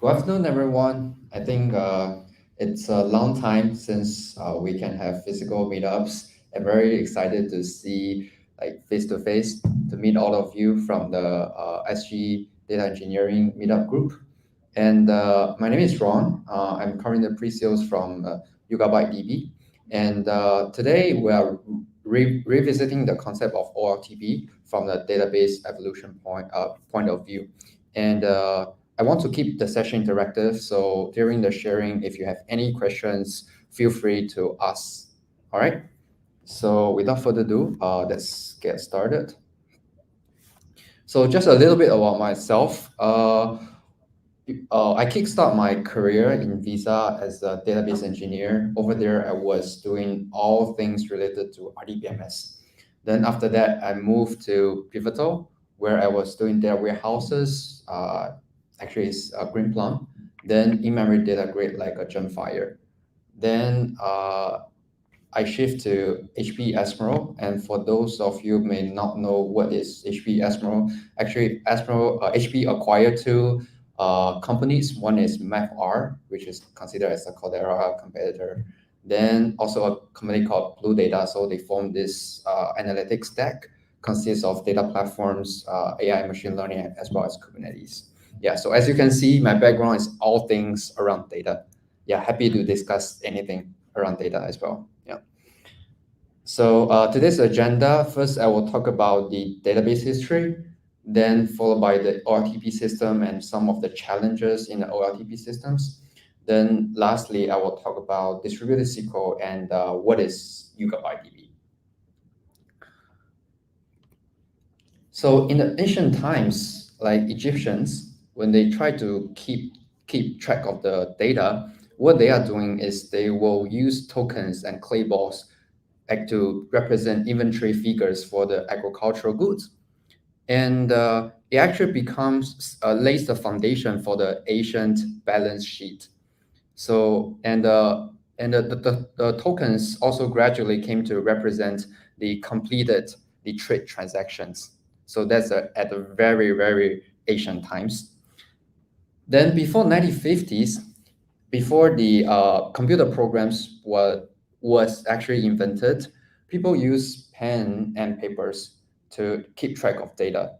Good afternoon, everyone. I think it's a long time since we can have physical meetups. I'm very excited to see like face to face to meet all of you from the SG Data Engineering Meetup group. And my name is Ron. I'm currently the pre-sales from Yugabyte DB. And today we are revisiting the concept of OLTP from the database evolution point of view. And I want to keep the session interactive. So during the sharing, if you have any questions, feel free to ask. All right. So without further ado, let's get started. So just a little bit about myself. I kickstart my career in Visa as a database engineer. Over there, I was doing all things related to RDBMs. Then after that, I moved to Pivotal, where I was doing data warehouses. Actually, it's a Green Plum. Then in-memory data grid like a Gemfire. Then I shift to HP Esmeralda. And for those of you who may not know what is HP Esmeralda, actually HP acquired two companies. One is MapR, which is considered as a Cloudera competitor. Then also a company called Blue Data. So they formed this analytics stack, consists of data platforms, AI, machine learning, as well as Kubernetes. Yeah, so as you can see, my background is all things around data. Yeah, happy to discuss anything around data as well. Yeah. So today's agenda, first I will talk about the database history, then followed by the OLTP system and some of the challenges in the OLTP systems. Then lastly, I will talk about distributed SQL and what is Yugabyte DB. So in the ancient times, like Egyptians, when they try to keep track of the data, what they are doing is they will use tokens and clay balls to represent inventory figures for the agricultural goods. And it actually lays the foundation for the ancient balance sheet. So, the tokens also gradually came to represent the trade transactions. So that's at the very, very ancient times. Then before 1950s, before the computer programs was actually invented, people used pen and papers to keep track of data,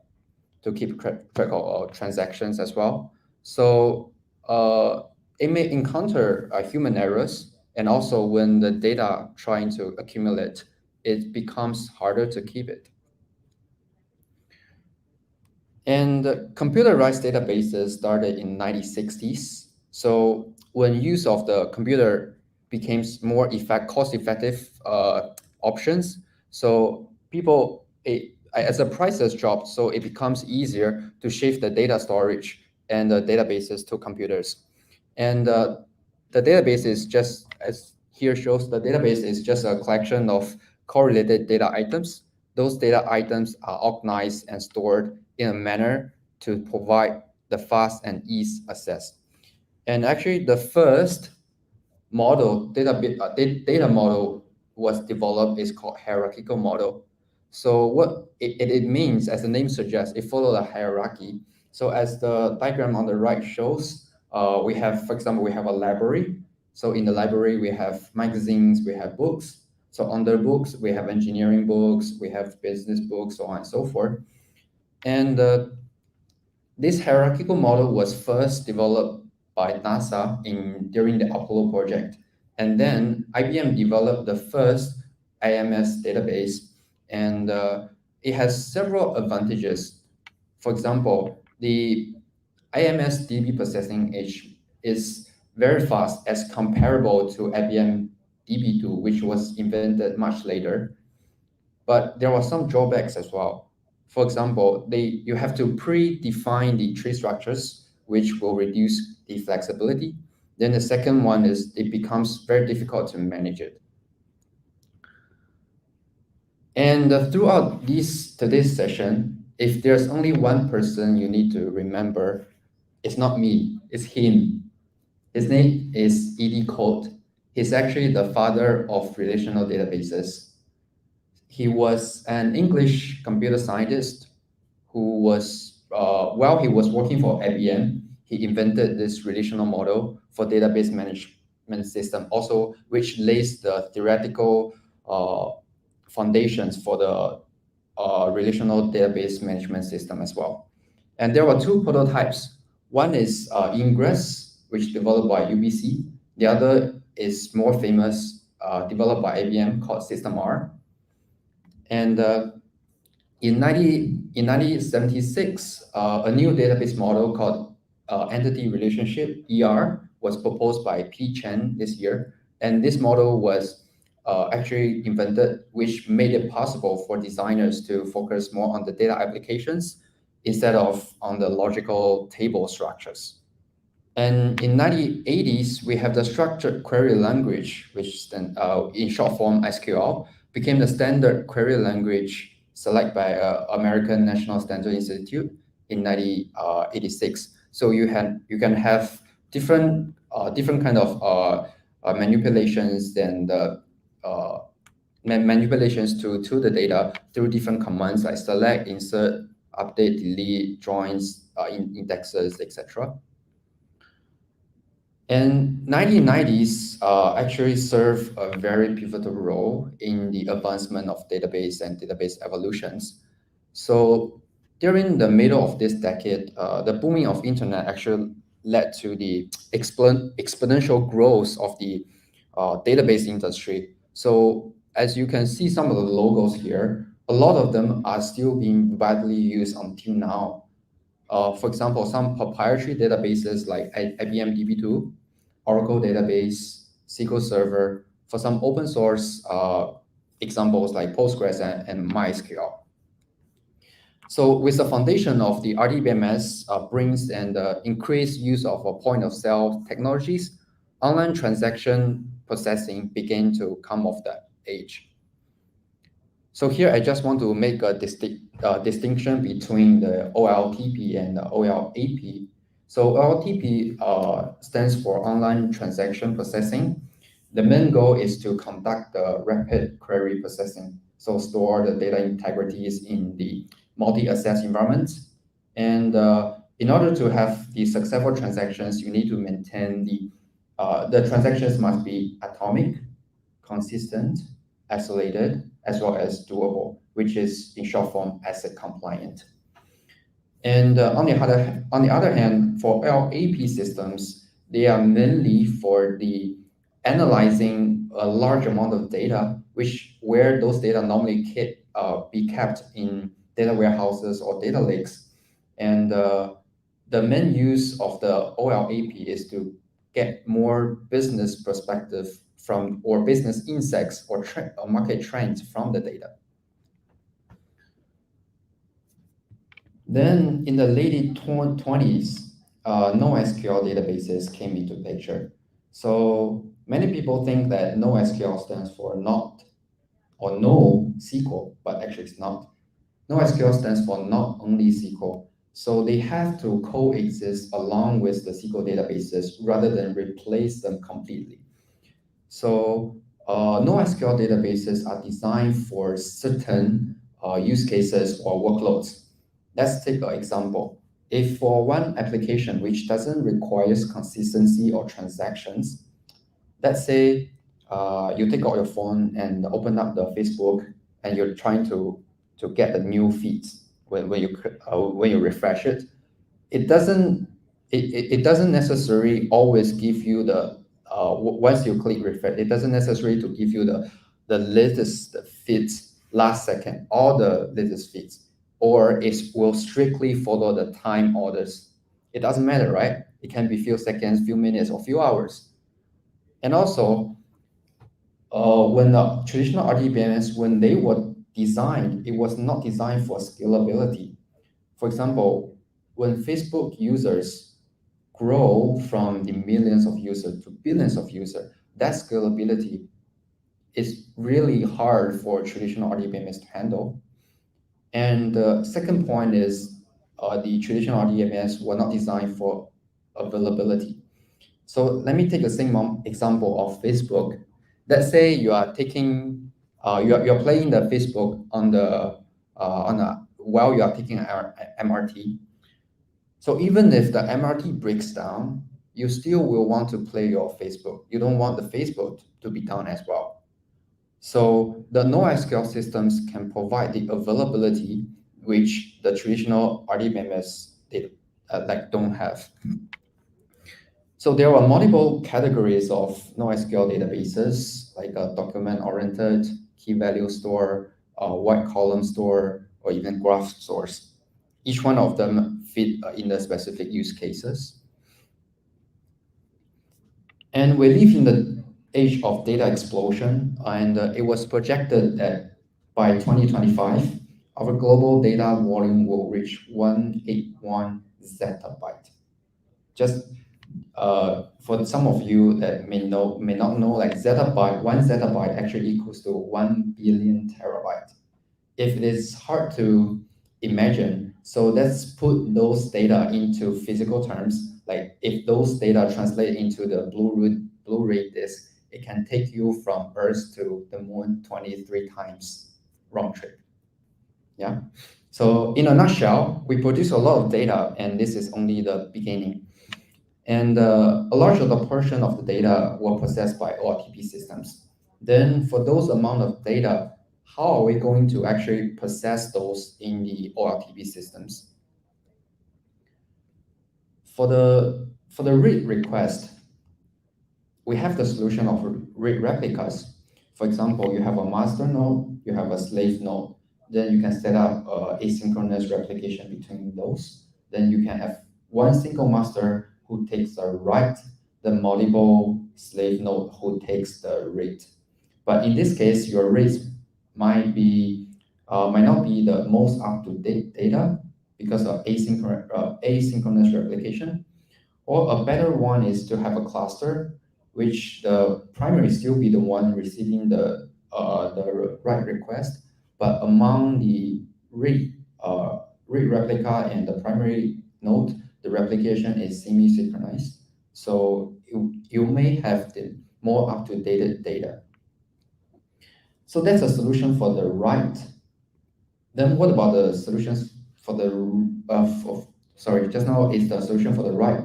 to keep track of transactions as well. So it may encounter human errors, and also when the data trying to accumulate, it becomes harder to keep it. And computerized databases started in 1960s. So when use of the computer became more cost-effective options, so as the prices dropped, so it becomes easier to shift the data storage and the databases to computers. And the database is just, as here shows, the database is just a collection of correlated data items. Those data items are organized and stored in a manner to provide the fast and easy access. And actually, the first data model was developed is called Hierarchical Model. So what it means, as the name suggests, it follows a hierarchy. So as the diagram on the right shows, we have, for example, we have a library. So in the library, we have magazines, we have books. So under books, we have engineering books, we have business books, so on and so forth. And this hierarchical model was first developed by NASA during the Apollo project. And then IBM developed the first IMS database, and it has several advantages. For example, the IMS DB processing age is very fast as comparable to IBM DB2, which was invented much later. But there were some drawbacks as well. For example, you have to predefine the tree structures, which will reduce the flexibility. Then the second one is it becomes very difficult to manage it. And throughout today's session, if there's only one person you need to remember, it's not me, it's him. His name is E.D. Colt. He's actually the father of relational databases. He was an English computer scientist who was, while he was working for IBM, he invented this relational model for database management system, also which lays the theoretical foundations for the relational database management system as well. And there were two prototypes. One is Ingress, which developed by UBC. The other is more famous, developed by IBM, called System R. And in 1976, a new database model called Entity Relationship, ER, was proposed by P. Chen this year. And this model was actually invented, which made it possible for designers to focus more on the data applications instead of on the logical table structures. And in 1980s, we have the structured query language, which then, in short form SQL, became the standard query language selected by American National Standard Institute in 1986. So you can have different kind of manipulations and manipulations to the data through different commands like select, insert, update, delete, joins, indexes, etc. And 1990s actually served a very pivotal role in the advancement of database and database evolutions. So during the middle of this decade, the booming of internet actually led to the exponential growth of the database industry. So as you can see some of the logos here, a lot of them are still being widely used until now. For example, some proprietary databases like IBM DB2, Oracle Database, SQL Server, for some open source examples like Postgres and MySQL. So with the foundation of the RDBMs brings and increased use of point-of-sale technologies, online transaction processing began to come of that age. So here I just want to make a distinction between the OLTP and the OLAP. So OLTP stands for Online Transaction Processing. The main goal is to conduct the rapid query processing, so store the data integrities in the multi-access environment. And in order to have the successful transactions, you need to maintain the transactions must be atomic, consistent, isolated, as well as doable, which is in short form ACID compliant. And on the other hand, for OLAP systems, they are mainly for the analyzing a large amount of data, where those data normally be kept in data warehouses or data lakes. And the main use of the OLAP is to get more business perspective from or business insights or market trends from the data. Then in the late 20s, NoSQL databases came into picture. So many people think that NoSQL stands for not or no SQL, but actually it's not. NoSQL stands for not only SQL. So they have to coexist along with the SQL databases rather than replace them completely. So NoSQL databases are designed for certain use cases or workloads. Let's take an example. If for one application which doesn't require consistency or transactions, let's say you take out your phone and open up the Facebook and you're trying to get the new feeds when you refresh it, it doesn't necessarily always give you the once you click refresh, it doesn't necessarily to give you the latest feeds last second, all the latest feeds, or it will strictly follow the time orders. It doesn't matter, right? It can be few seconds, few minutes, or few hours. And also, when the traditional RDBMs, when they were designed, it was not designed for scalability. For example, when Facebook users grow from the millions of users to billions of users, that scalability is really hard for traditional RDBMs to handle. And the second point is the traditional RDBMs were not designed for availability. So let me take the same example of Facebook. Let's say you are taking, you're playing the Facebook while you are taking an MRT. So even if the MRT breaks down, you still will want to play your Facebook. You don't want the Facebook to be down as well. So the NoSQL systems can provide the availability which the traditional RDBMS don't have. So there are multiple categories of NoSQL databases, like a document-oriented, key-value store, white column store, or even graph stores. Each one of them fit in the specific use cases. And we live in the age of data explosion, and it was projected that by 2025, our global data volume will reach 181 zettabyte. Just for some of you that may not know, like zettabyte, 1 zettabyte actually equals to 1 billion terabyte. If it is hard to imagine, so let's put those data into physical terms. Like if those data translate into the Blu-ray disc, it can take you from Earth to the moon 23 times round trip. Yeah. So in a nutshell, we produce a lot of data, and this is only the beginning. And a larger portion of the data were processed by OLTP systems. Then for those amount of data, how are we going to actually process those in the OLTP systems? For the read request, we have the solution of read replicas. For example, you have a master node, you have a slave node, then you can set up asynchronous replication between those. Then you can have one single master who takes the write, the multiple slave node who takes the read. But in this case, your reads might not be the most up-to-date data because of asynchronous replication. Or a better one is to have a cluster, which the primary still be the one receiving the write request, but among the read replica and the primary node, the replication is semi-synchronized. So you may have the more up-to-date data. So that's a solution for the write. Then what about the solutions for the just now is the solution for the write,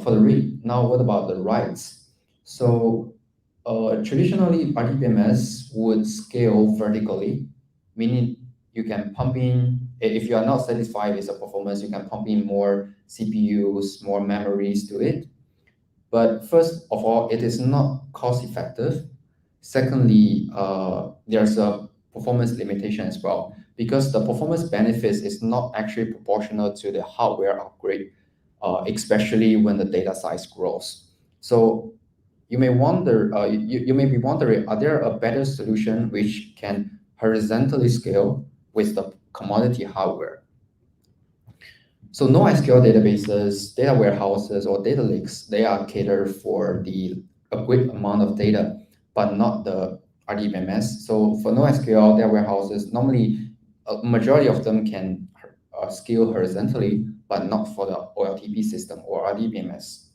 for the read. Now what about the writes? So traditionally RDBMS would scale vertically, meaning you can pump in, if you are not satisfied with the performance, you can pump in more CPUs, more memories to it. But first of all, it is not cost effective. Secondly, there's a performance limitation as well, because the performance benefits is not actually proportional to the hardware upgrade, especially when the data size grows. So you may wonder, you may be wondering, are there a better solution which can horizontally scale with the commodity hardware? So NoSQL databases, data warehouses, or data lakes, they are catered for a great amount of data, but not the RDBMS. So for NoSQL data warehouses, normally a majority of them can scale horizontally, but not for the OLTP system or RDBMS.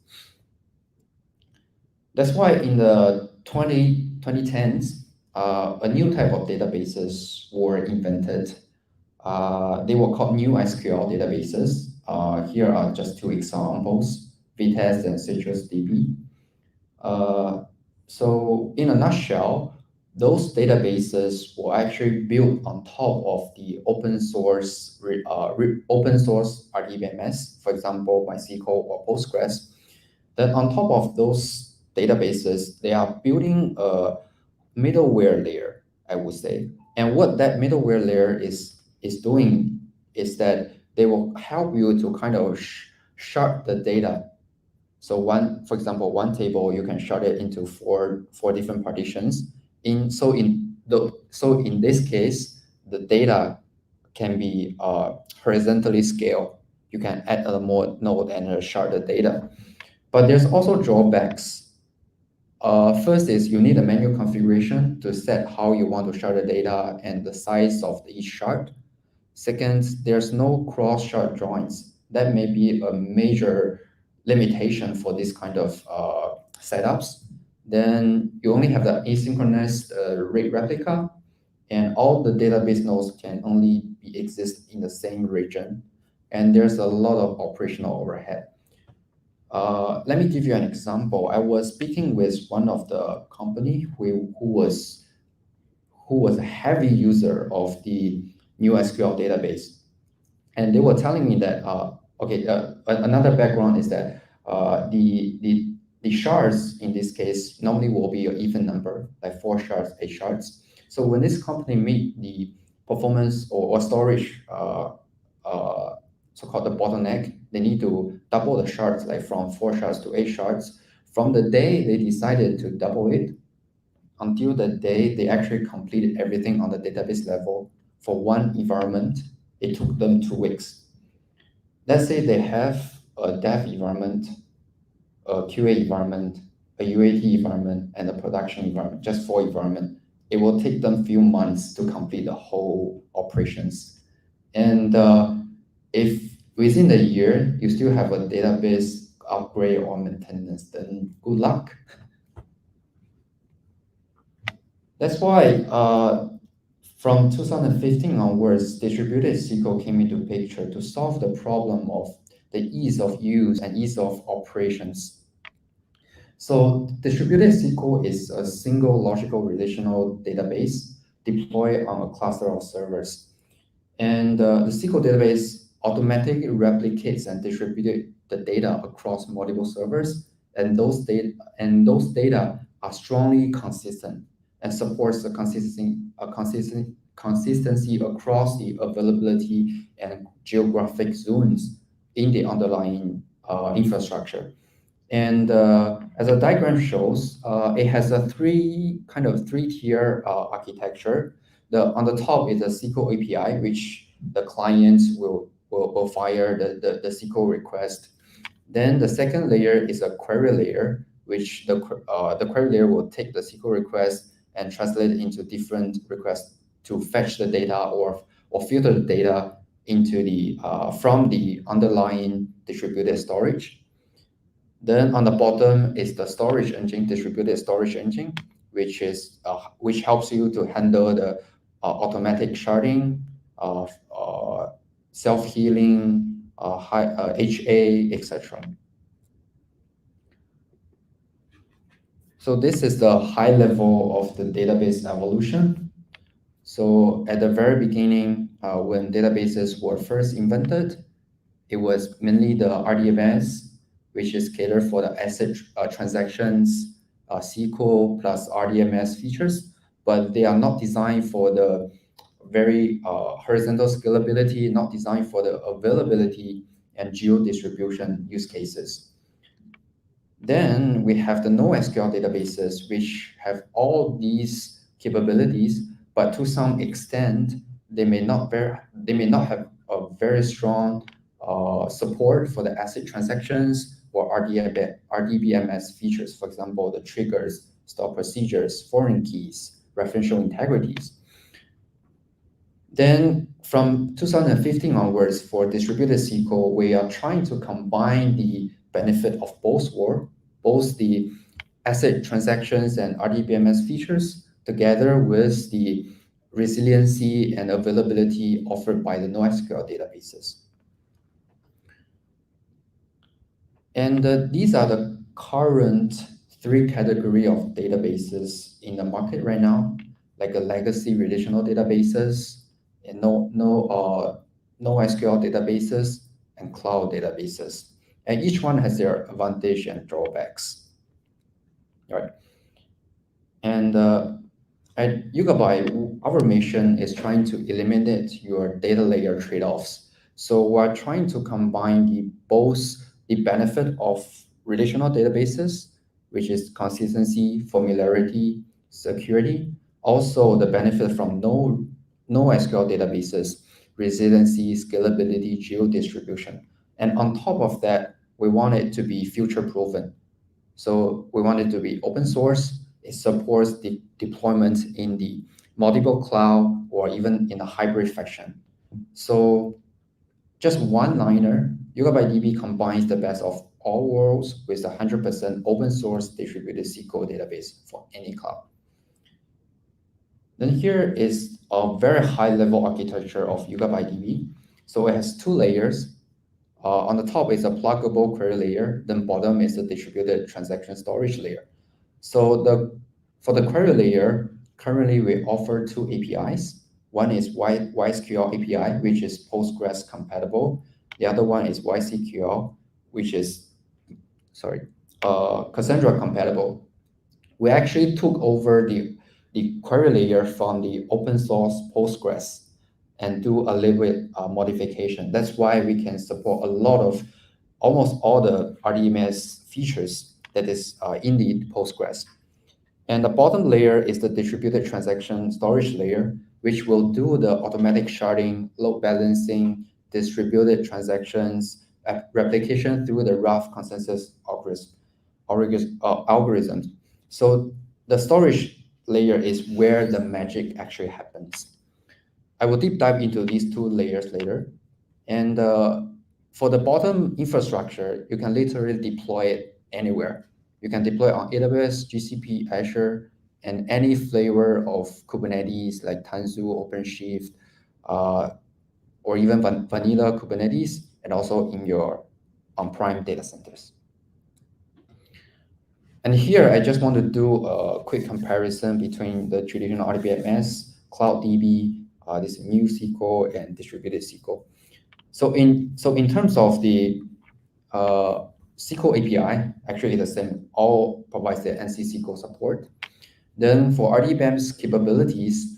That's why in the 2010s, a new type of databases were invented. They were called NewSQL databases. Here are just two examples, Vitess and CitrusDB. So in a nutshell, those databases were actually built on top of the open source RDBMS, for example, MySQL or Postgres. Then on top of those databases, they are building a middleware layer, I would say. And what that middleware layer is doing is that they will help you to kind of shard the data. So for example, one table, you can shard it into four different partitions. So in this case, the data can be horizontally scaled. You can add a more node and shard the data. But there's also drawbacks. First is you need a manual configuration to set how you want to shard the data and the size of each shard. Second, there's no cross-shard joins. That may be a major limitation for this kind of setups. Then you only have the asynchronous read replica, and all the database nodes can only exist in the same region. and there's a lot of operational overhead. Let me give you an example. I was speaking with one of the company who was a heavy user of the NewSQL database, and they were telling me that another background is that the shards in this case normally will be an even number, like 4 shards, 8 shards. So when this company meet the performance or storage so-called the bottleneck, they need to double the shards, like from 4 shards to 8 shards. From the day they decided to double it until the day they actually completed everything on the database level for one environment, it took them 2 weeks. Let's say they have a dev environment, a QA environment, a UAT environment, and a production environment, just 4 environments. It will take them few months to complete the whole operations. And if within the year you still have a database upgrade or maintenance, then good luck. That's why from 2015 onwards, distributed SQL came into picture to solve the problem of the ease of use and ease of operations. So distributed SQL is a single logical relational database deployed on a cluster of servers. And the SQL database automatically replicates and distributes the data across multiple servers, and those data are strongly consistent and supports the consistency across the availability and geographic zones in the underlying infrastructure. And as the diagram shows, it has a three-tier architecture. On the top is a SQL API, which the clients will fire the SQL request. Then the second layer is a query layer, which the query layer will take the SQL request and translate it into different requests to fetch the data or filter the data into the from the underlying distributed storage. Then on the bottom is the storage engine, distributed storage engine, which helps you to handle the automatic sharding, self-healing, HA, etc. So this is the high level of the database evolution. So at the very beginning, when databases were first invented, it was mainly the RDBMs, which is catered for the asset transactions, SQL plus RDMS features, but they are not designed for the very horizontal scalability, not designed for the availability and geo-distribution use cases. Then we have the NoSQL databases, which have all these capabilities, but to some extent, they may not have a very strong support for the asset transactions or RDBMS features, for example, the triggers, store procedures, foreign keys, referential integrities. Then from 2015 onwards, for distributed SQL, we are trying to combine the benefit of both the asset transactions and RDBMS features together with the resiliency and availability offered by the NoSQL databases. And these are the current 3 categories of databases in the market right now, like a legacy relational databases, and NoSQL databases, and cloud databases. And each one has their advantage and drawbacks. All right. And at Yugabyte, our mission is trying to eliminate your data layer trade-offs. So we're trying to combine both the benefit of relational databases, which is consistency, familiarity, security, also the benefit from NoSQL databases, resiliency, scalability, geo-distribution. And on top of that, we want it to be future-proven. So we want it to be open source. It supports the deployment in the multiple cloud or even in a hybrid fashion. So just one liner, Yugabyte DB combines the best of all worlds with 100% open source distributed SQL database for any cloud. Then here is a very high level architecture of Yugabyte DB. So it has 2 layers. On the top is a pluggable query layer, then bottom is the distributed transaction storage layer. So for the query layer, currently we offer two APIs. One is YSQL API, which is Postgres compatible. The other one is YSQL, which is, Cassandra compatible. We actually took over the query layer from the open source Postgres and do a little bit modification. That's why we can support almost all the RDBMs features that is in the Postgres. And the bottom layer is the distributed transaction storage layer, which will do the automatic sharding, load balancing, distributed transactions, replication through the rough consensus algorithms. So the storage layer is where the magic actually happens. I will deep dive into these two layers later. And for the bottom infrastructure, you can literally deploy it anywhere. You can deploy on AWS, GCP, Azure, and any flavor of Kubernetes like Tanzu, OpenShift, or even vanilla Kubernetes, and also in your on-prem data centers. And here, I just want to do a quick comparison between the traditional RDBMS, CloudDB, this NewSQL, and Distributed SQL. So in terms of the SQL API, actually the same, all provides the NCSQL support. Then for RDBMS capabilities,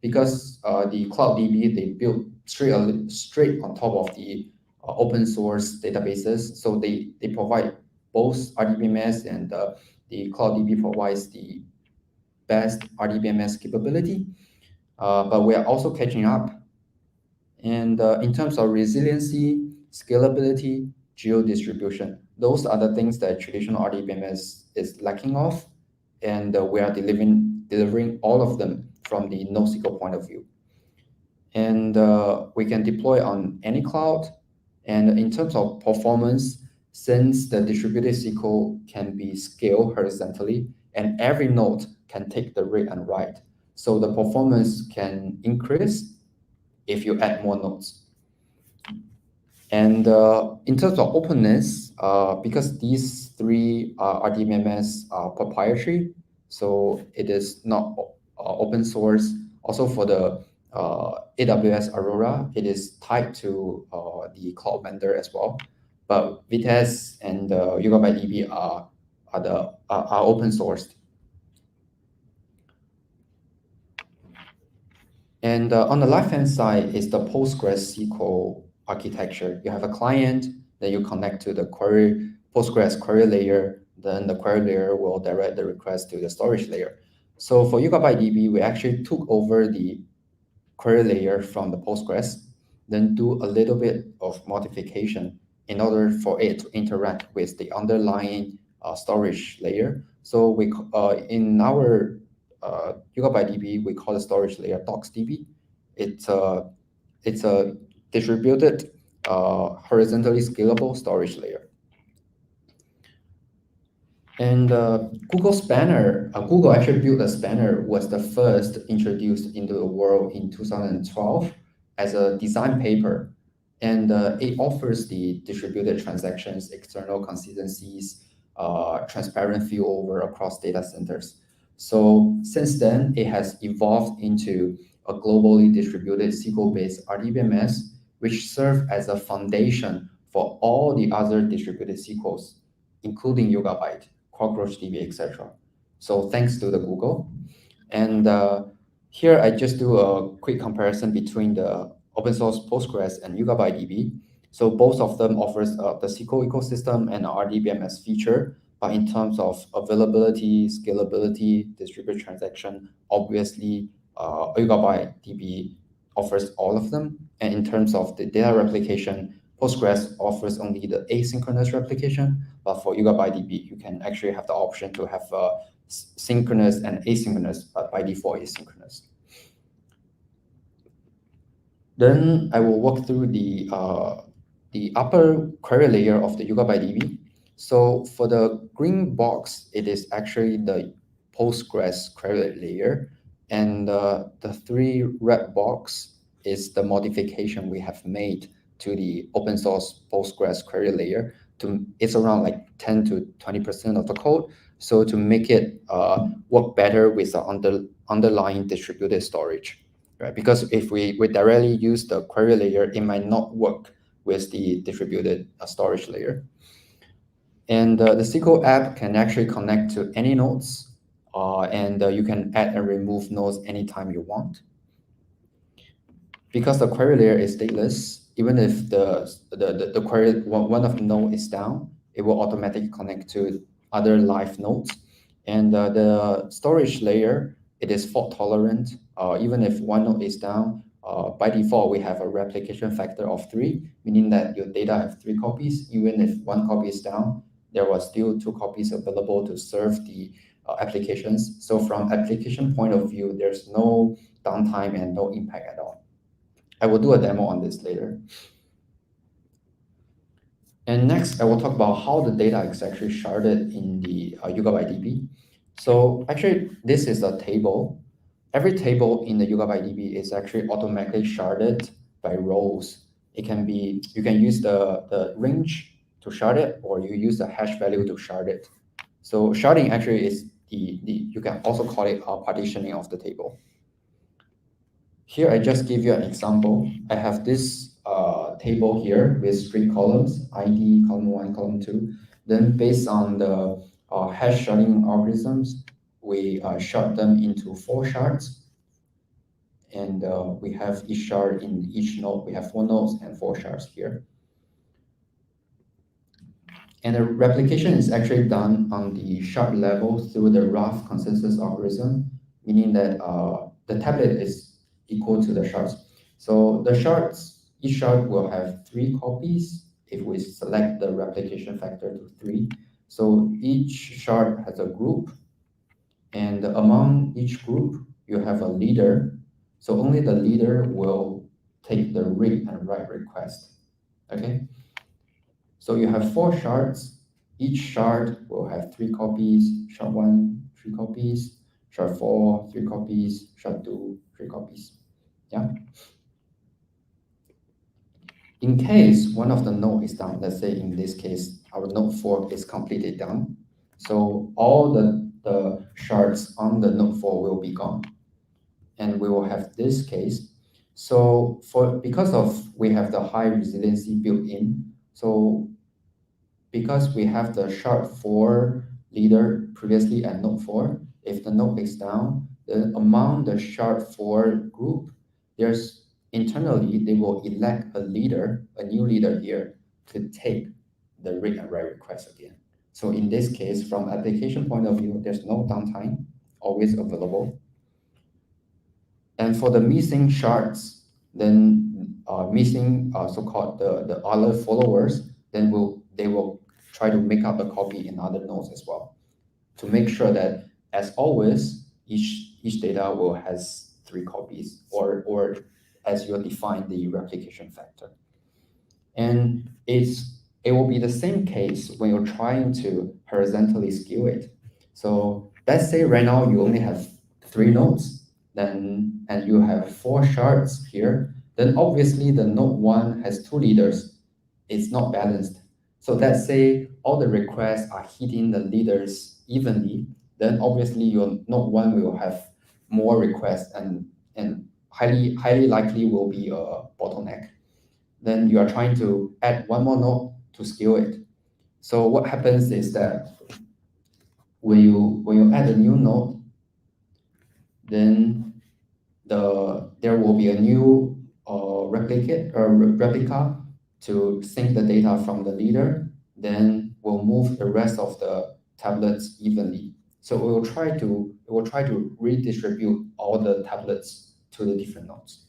because the CloudDB, they built straight on top of the open source databases, so they provide both RDBMS and the CloudDB provides the best RDBMS capability, but we are also catching up. And in terms of resiliency, scalability, geo-distribution, those are the things that traditional RDBMS is lacking of, and we are delivering all of them from the NoSQL point of view. And we can deploy on any cloud. And in terms of performance, since the distributed SQL can be scaled horizontally, and every node can take the read and write, so the performance can increase if you add more nodes. And in terms of openness, because these three RDBMS are proprietary, so it is not open source. Also for the AWS Aurora, it is tied to the cloud vendor as well. But Vitess and Yugabyte DB are open sourced. And on the left-hand side is the Postgres SQL architecture. You have a client, then you connect to the Postgres query layer, then the query layer will direct the request to the storage layer. So for Yugabyte DB, we actually took over the query layer from the Postgres, then do a little bit of modification in order for it to interact with the underlying storage layer. So we in our Yugabyte DB, we call the storage layer DocsDB. It's a distributed, horizontally scalable storage layer. And Google Spanner, Google actually built a Spanner, was the first introduced into the world in 2012 as a design paper. And it offers the distributed transactions, external consistencies, transparent failover across data centers. So since then, it has evolved into a globally distributed SQL-based RDBMS, which serve as a foundation for all the other distributed SQLs, including Yugabyte, CockroachDB, etc. So thanks to the Google. And here I just do a quick comparison between the open source Postgres and Yugabyte DB. So both of them offers the SQL ecosystem and RDBMS feature, but in terms of availability, scalability, distributed transaction, obviously Yugabyte DB offers all of them. And in terms of the data replication, Postgres offers only the asynchronous replication, but for Yugabyte DB, you can actually have the option to have synchronous and asynchronous, but by default asynchronous. Then I will walk through the upper query layer of the Yugabyte DB. So for the green box, it is actually the Postgres query layer, and the three red box is the modification we have made to the open source Postgres query layer. It's around like 10 to 20% of the code. So to make it work better with the underlying distributed storage, right? Because if we directly use the query layer, it might not work with the distributed storage layer. And the SQL app can actually connect to any nodes, and you can add and remove nodes anytime you want. Because the query layer is stateless, even if the query one of the node is down, it will automatically connect to other live nodes. And the storage layer, it is fault tolerant. Even if one node is down, by default, we have a replication factor of 3, meaning that your data have 3 copies. Even if one copy is down, there was still 2 copies available to serve the applications. So from application point of view, there's no downtime and no impact at all. I will do a demo on this later. And next, I will talk about how the data is actually sharded in the Yugabyte DB. So actually, this is a table. Every table in the Yugabyte DB is actually automatically sharded by rows. It can be, you can use the range to shard it, or you use the hash value to shard it. So sharding actually is you can also call it partitioning of the table. Here, I just give you an example. I have this table here with 3 columns, ID, column 1, column 2. Then based on the hash sharding algorithms, we shard them into 4 shards. And we have each shard in each node. We have 4 nodes and 4 shards here. And the replication is actually done on the shard level through the rough consensus algorithm, meaning that the tablet is equal to the shards. So the shards, each shard will have 3 copies if we select the replication factor to 3. So each shard has a group, and among each group, you have a leader. So only the leader will take the read and write request, okay? So you have 4 shards. Each shard will have 3 copies, shard 1, 3 copies, shard 4, 3 copies, shard 2, 3 copies. Yeah. In case one of the node is down, let's say in this case, our node 4 is completely down. So all the shards on the node 4 will be gone. And we will have this case. So because we have the high resiliency built in, so because we have the shard 4 leader previously at node 4, if the node is down, then among the shard 4 group, there's internally, they will elect a leader, a new leader here, to take the read and write request again. So in this case, from application point of view, there's no downtime, always available. And for the missing shards, then missing so-called the other followers, then they will try to make up a copy in other nodes as well, to make sure that, as always, each data will has 3 copies, or as you define the replication factor. And it will be the same case when you're trying to horizontally scale it. So let's say right now you only have 3 nodes, and you have 4 shards here, then obviously the node 1 has 2 leaders. It's not balanced. So let's say all the requests are hitting the leaders evenly, then obviously your node 1 will have more requests and highly likely will be a bottleneck. Then you are trying to add 1 more node to scale it. So what happens is that when you add a new node, then there will be a new replica to sync the data from the leader. Then we'll move the rest of the tablets evenly. So it will try to redistribute all the tablets to the different nodes.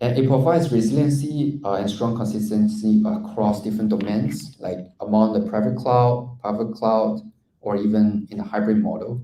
And it provides resiliency and strong consistency across different domains, like among the private cloud, or even in a hybrid model.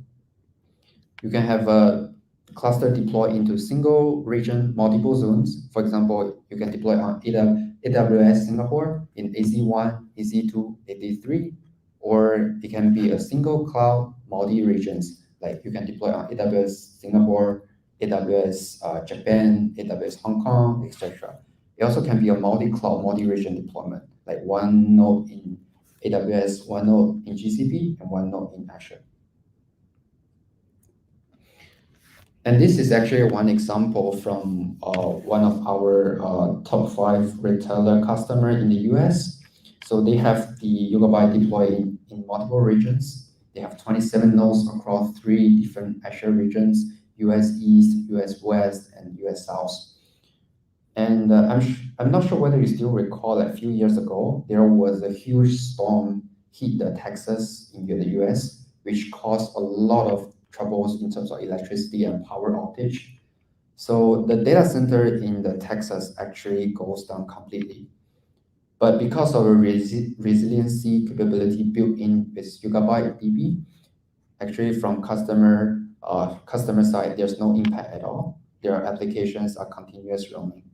You can have a cluster deploy into single region, multiple zones. For example, you can deploy on AWS Singapore in AZ1, AZ2, AZ3, or it can be a single cloud, multi-regions. Like you can deploy on AWS Singapore, AWS Japan, AWS Hong Kong, etc. It also can be a multi-cloud, multi-region deployment, like one node in AWS, one node in GCP, and one node in Azure. And this is actually one example from one of our top 5 retailer customer in the US. So they have the Yugabyte deployed in multiple regions. They have 27 nodes across 3 different Azure regions, US East, US West, and US South. And I'm not sure whether you still recall that a few years ago, there was a huge storm hit the Texas in the US, which caused a lot of troubles in terms of electricity and power outage. So the data center in the Texas actually goes down completely. But because of a resiliency capability built in with Yugabyte DB, actually from customer side, there's no impact at all. Their applications are continuous roaming.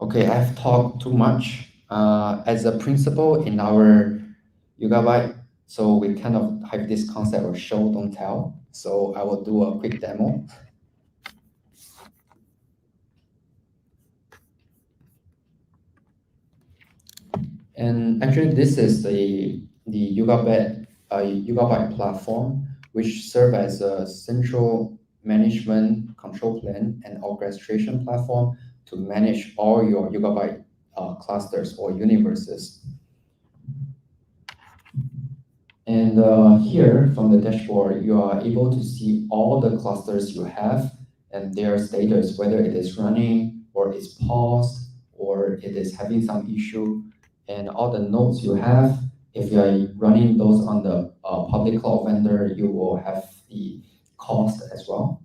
Okay, I've talked too much. As a principle in our Yugabyte, so we kind of have this concept of show, don't tell. So I will do a quick demo. And actually, this is the Yugabyte platform, which serves as a central management control plane and orchestration platform to manage all your Yugabyte clusters or universes. And here from the dashboard, you are able to see all the clusters you have and their status, whether it is running or it's paused or it is having some issue, and all the nodes you have. If you are running those on the public cloud vendor, you will have the cost as well.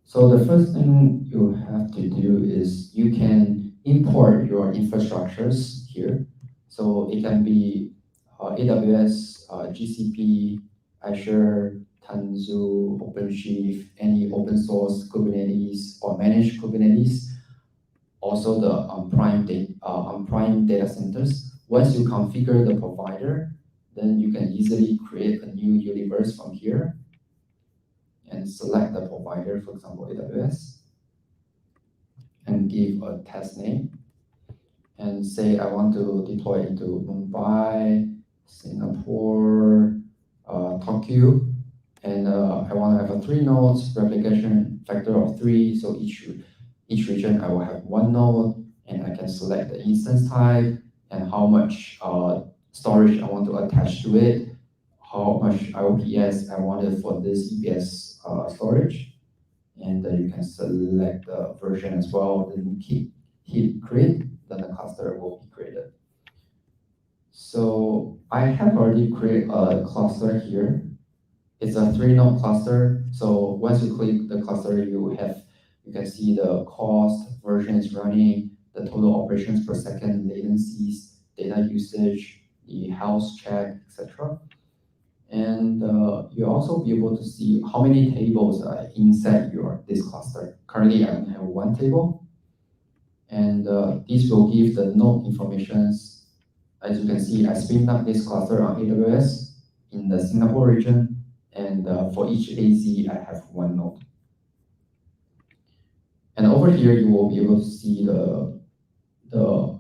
So the first thing you have to do is you can import your infrastructures here. So it can be AWS, GCP, Azure, Tanzu, OpenShift, any open source Kubernetes or managed Kubernetes. Also the on-prem data centers. Once you configure the provider, then you can easily create a new universe from here and select the provider, for example, AWS, and give a test name. And say I want to deploy into Mumbai, Singapore, Tokyo, and I want to have a 3 nodes replication factor of 3. So each region I will have 1 node, and I can select the instance type and how much storage I want to attach to it, how much IOPS I wanted for this EBS storage, and then you can select the version as well. Then hit create, then the cluster will be created. So I have already created a cluster here. It's a 3-node cluster. So once you click the cluster, you can see the cost, version is running, the total operations per second, latencies, data usage, the health check, etc. And you'll also be able to see how many tables are inside this cluster. Currently, I only have 1 table. And this will give the node informations. As you can see, I spin up this cluster on AWS in the Singapore region. And for each AZ, I have 1 node. And over here, you will be able to see the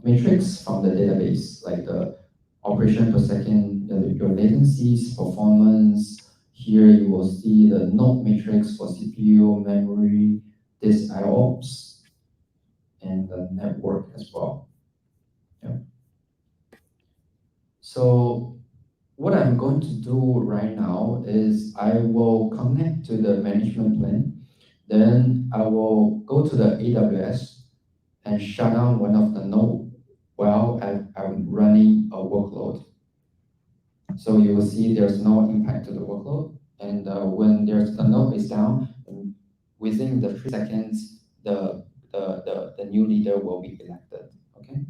matrix from the database, like the operation per second, your latencies, performance. Here you will see the node matrix for CPU, memory, disk IOPS, and the network as well. Yeah. So what I'm going to do right now is I will connect to the management plane. Then I will go to the AWS and shut down one of the nodes while I'm running a workload. So you will see there's no impact to the workload. And when the node is down, within the 3 seconds, the new leader will be elected. Okay.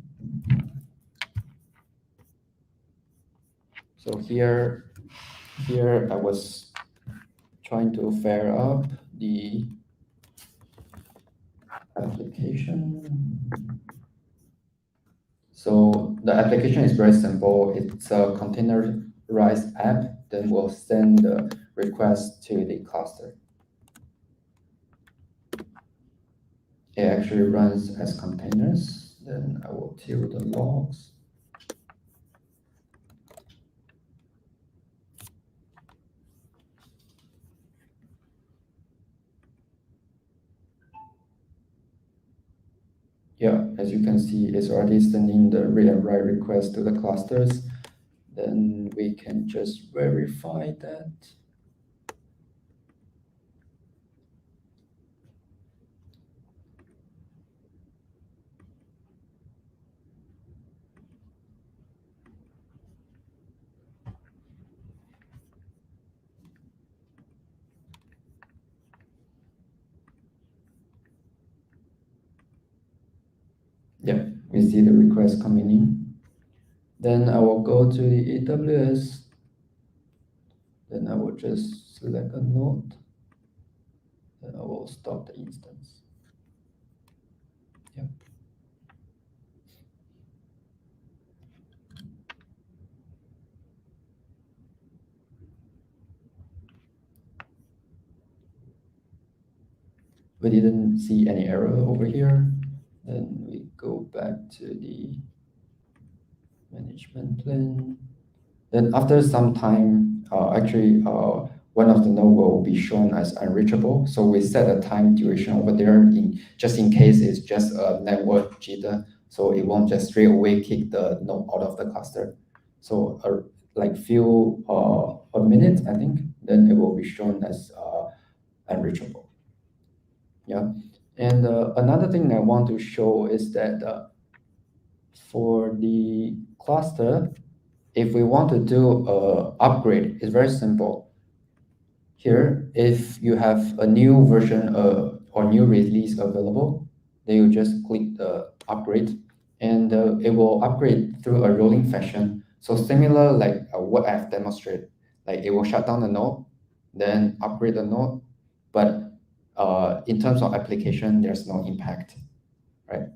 So here I was trying to fire up the application. So the application is very simple. It's a containerized app then we'll send the request to the cluster. It actually runs as containers. Then I will till the logs. Yeah, as you can see, it's already sending the read and write request to the clusters. Then we can just verify that. Yeah, we see the request coming in. Then I will go to the AWS. Then I will just select a node. Then I will stop the instance. Yeah. We didn't see any error over here. Then we go back to the management plan. Then after some time, one of the node will be shown as unreachable. So we set a time duration over there just in case it's just a network jitter. So it won't just straight away kick the node out of the cluster. So like a minute, I think, then it will be shown as unreachable. Yeah. And another thing I want to show is that for the cluster, if we want to do a upgrade, it's very simple. Here, if you have a new version or new release available, then you just click the upgrade, and it will upgrade through a rolling fashion. So similar like what I've demonstrated, like it will shut down the node, then upgrade the node, but in terms of application, there's no impact, right?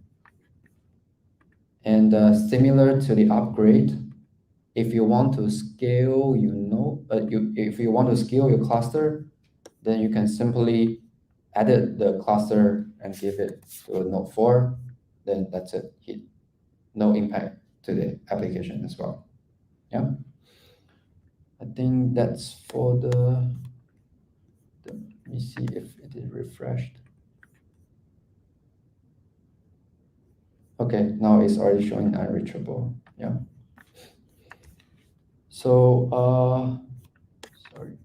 And similar to the upgrade, if you want to scale, if you want to scale your cluster, then you can simply edit the cluster and give it to a node 4. Then that's it. No impact to the application as well. Yeah. I think that's for let me see if it is refreshed. Okay, now it's already showing unreachable. Yeah. So, sorry.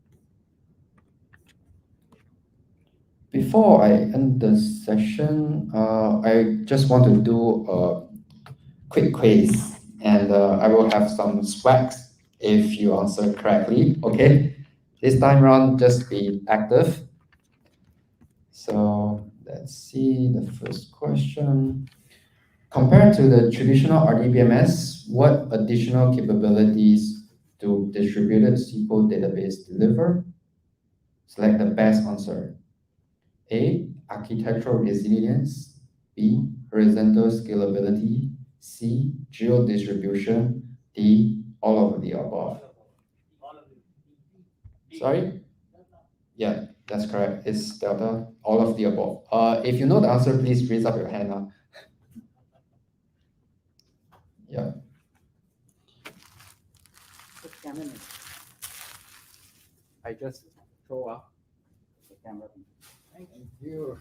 Before I end the session, I just want to do a quick quiz, and I will have some swags if you answer correctly. Okay, this time around, just be active. So let's see the first question. Compared to the traditional RDBMS, what additional capabilities do distributed SQL database deliver? Select the best answer. A, architectural resilience. B, horizontal scalability. C, geo-distribution. D, all of the above. Sorry? Yeah, that's correct. It's delta, all of the above. If you know the answer, please raise up your hand now. Yeah. I just throw up the camera. Thank you.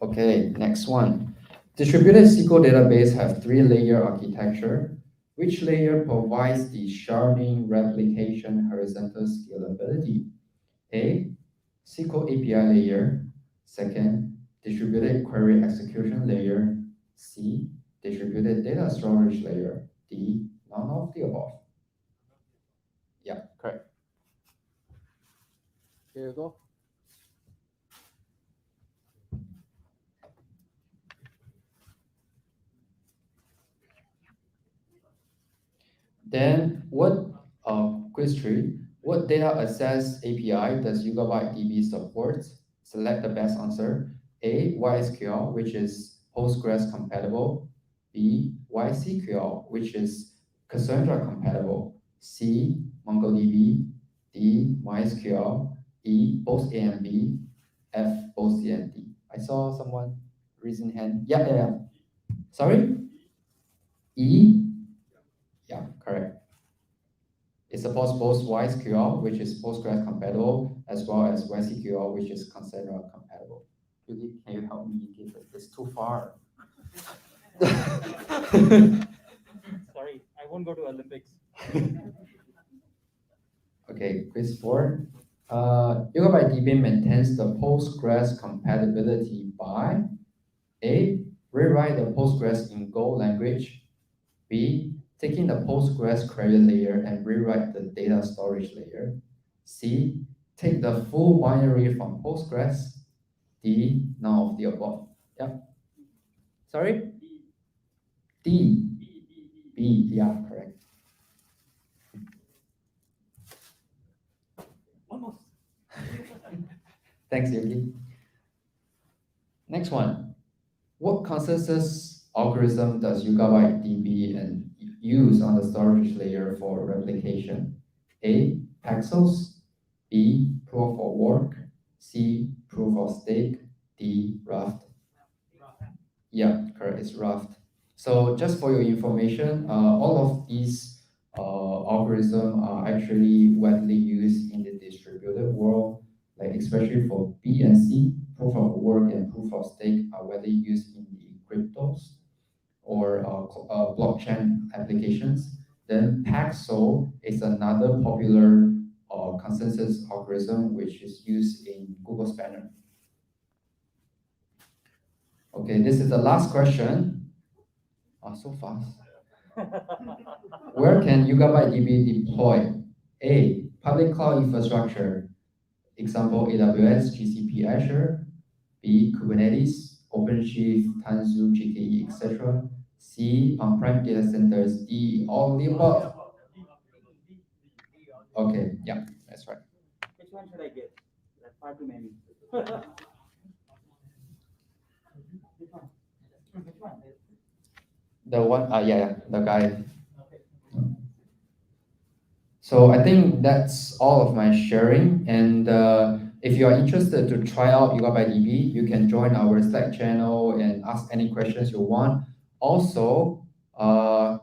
Okay, next one. Distributed SQL database have 3-layer architecture. Which layer provides the sharding, replication, horizontal scalability? A, SQL API layer. Second, distributed query execution layer. C, distributed data storage layer. D, none of the above. Yeah, correct. Here you go. Then quiz 3, what data access API does Yugabyte DB support? Select the best answer. A, YSQL, which is Postgres compatible. B, YSQL, which is Cassandra compatible. C, MongoDB, D, MySQL, E, both A and B, F, both C and D. I saw someone raising hand. Yeah. Sorry? E? Yeah, correct. It supports both YSQL, which is Postgres compatible, as well as YSQL, which is Cassandra compatible. Judy, can you help me give it? It's too far. Sorry, I won't go to Olympics. Okay, quiz 4. Yugabyte DB maintains the Postgres compatibility by A, rewrite the Postgres in Go language, B, taking the Postgres query layer and rewrite the data storage layer, C, take the full binary from Postgres, D, none of the above. Yeah. Sorry? D. B, yeah, correct. Almost. Thanks, Yuki. Next one. What consensus algorithm does Yugabyte DB and use on the storage layer for replication? A, Paxos, B, proof of work, C, proof of stake, D, Raft. Yeah, correct, it's Raft. So just for your information, all of these algorithms are actually widely used in the distributed world, like especially for B and C, proof of work and proof of stake are widely used in the cryptos or blockchain applications. Then Paxos is another popular consensus algorithm which is used in Google Spanner. Okay, this is the last question. So fast. Where can Yugabyte DB deploy? A, public cloud infrastructure, example AWS, GCP, Azure. B, Kubernetes, OpenShift, Tanzu, GKE, etc. C, on-prem data centers. D, all of the above. Okay, yeah, that's right. Which one should I get? Like far too many. Which one? The one, yeah, the guy. So I think that's all of my sharing. And if you are interested to try out Yugabyte DB, you can join our Slack channel and ask any questions you want. Also, can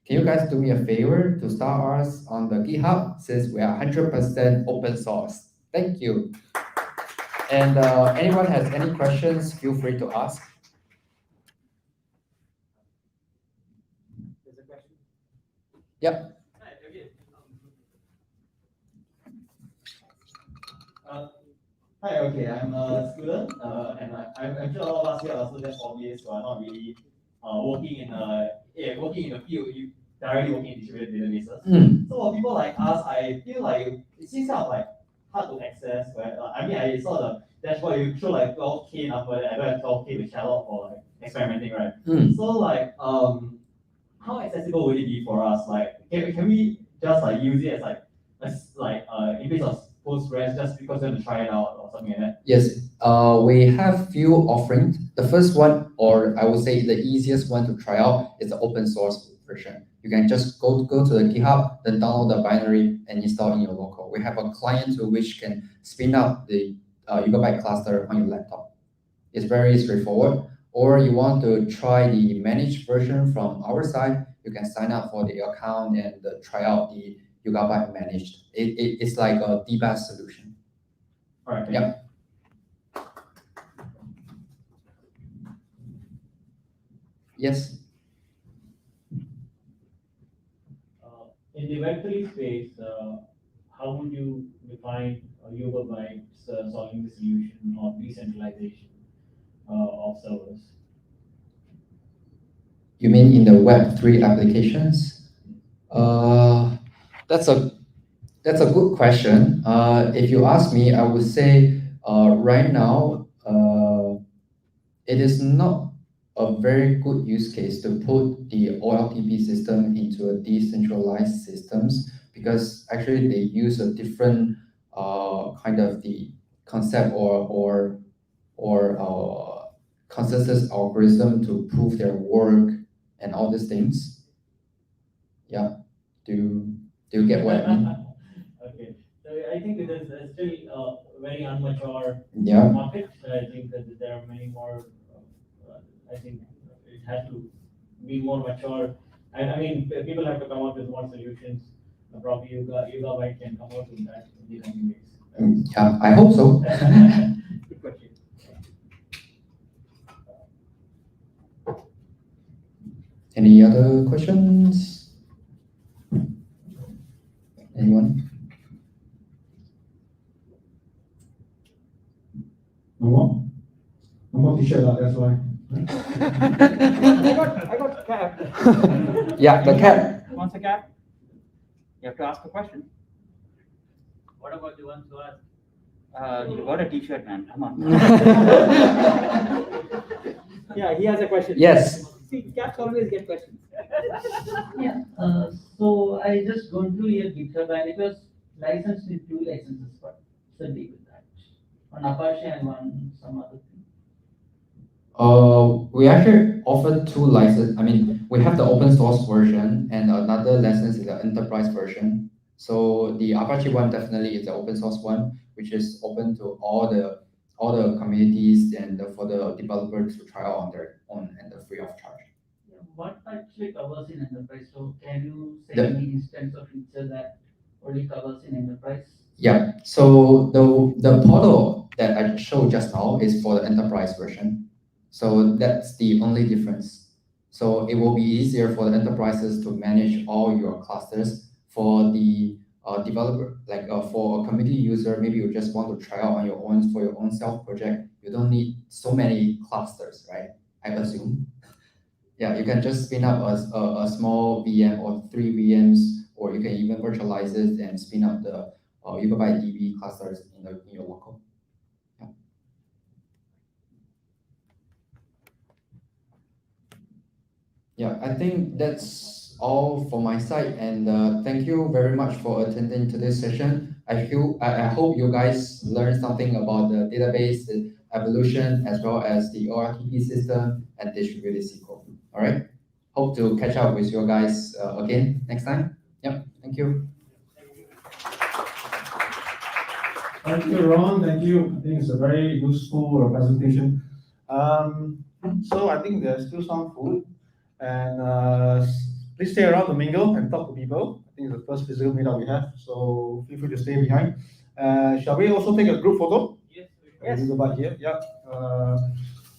you guys do me a favor to start us on the GitHub since we are 100% open source? Thank you. And anyone has any questions, feel free to ask. There's a question. Yep. Hi, okay, I'm a student, and I'm sure all of us here are students for this who are not really working in the field, directly working in distributed databases. So for people like us, I feel like it seems kind of like hard to access. Right? I mean, I saw the dashboard, you show like 12K number, I don't have 12K to shell out for like experimenting, right? So like, how accessible would it be for us? Like, can we just like use it as in place of Postgres just because we're going to try it out or something like that? Yes, we have few offerings. The first one, or I would say the easiest one to try out, is the open source version. You can just go to the GitHub, then download the binary and install in your local. We have a client which can spin up the Yugabyte cluster on your laptop. It's very straightforward. Or you want to try the managed version from our side, you can sign up for the account and try out the Yugabyte managed. It's like a DBaaS solution. All right. Yeah. Yes. In the Web3 space, how would you define Yugabyte's solving the solution of decentralization of servers? You mean in the Web3 applications? That's a good question. If you ask me, I would say right now it is not a very good use case to put the OLTP system into a decentralized systems because actually they use a different kind of the concept or consensus algorithm to prove their work and all these things. Yeah. Do Do you get what I mean? Okay, so I think it is still a very unmature Yeah. market. I think that there are many more. I think it has to be more mature. I mean, people have to come up with more solutions. Probably Yugabyte can come out with that in the coming days. Yeah, I hope so. Good question. Any other questions? Anyone? No more? No more t-shirt, that's why. I got a cap. Yeah, the cap. Wants a cap? You have to ask a question. What about the ones who ask? You got a t-shirt, man. Come on. Yeah, he has a question. Yes. See, caps always get questions. Yeah, so I just gone through your GitHub and it was licensed with 2 licenses. What should be with that? One Apache and one some other thing. We actually offer 2 licenses. I mean, we have the open source version and another license is the enterprise version. So the Apache one definitely is the open source one, which is open to all the communities and for the developers to try out on their own and free of charge. Yeah, what actually covers in enterprise? So can you say The- any instance of feature that only covers in enterprise? Yeah. So the portal that I showed just now is for the enterprise version. So that's the only difference. So it will be easier for the enterprises to manage all your clusters. For the developer, like for a community user, maybe you just want to try out on your own for your own self project. You don't need so many clusters, right? I assume. Yeah, you can just spin up a small VM or 3 VMs, or you can even virtualize it and spin up the Yugabyte DB clusters in your local. Yeah, I think that's all for my side, and thank you very much for attending today's session. I hope you guys learned something about the database, the evolution, as well as the OLTP system and distributed SQL. All right. Hope to catch up with you guys again next time. Yep. Thank you. Thank you, Ron. Thank you. I think it's a very useful presentation. So I think there's still some food, and please stay around to mingle and talk to people. I think it's the first physical meetup we have, so feel free to stay behind. Shall we also take a group photo? Yes. Yes. About here. Yeah.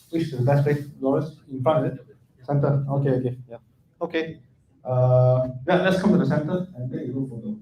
Which is the best place, Lawrence? In front, is it? Center. Okay. Yeah. Okay. Yeah. Let's come to the center and take a group photo.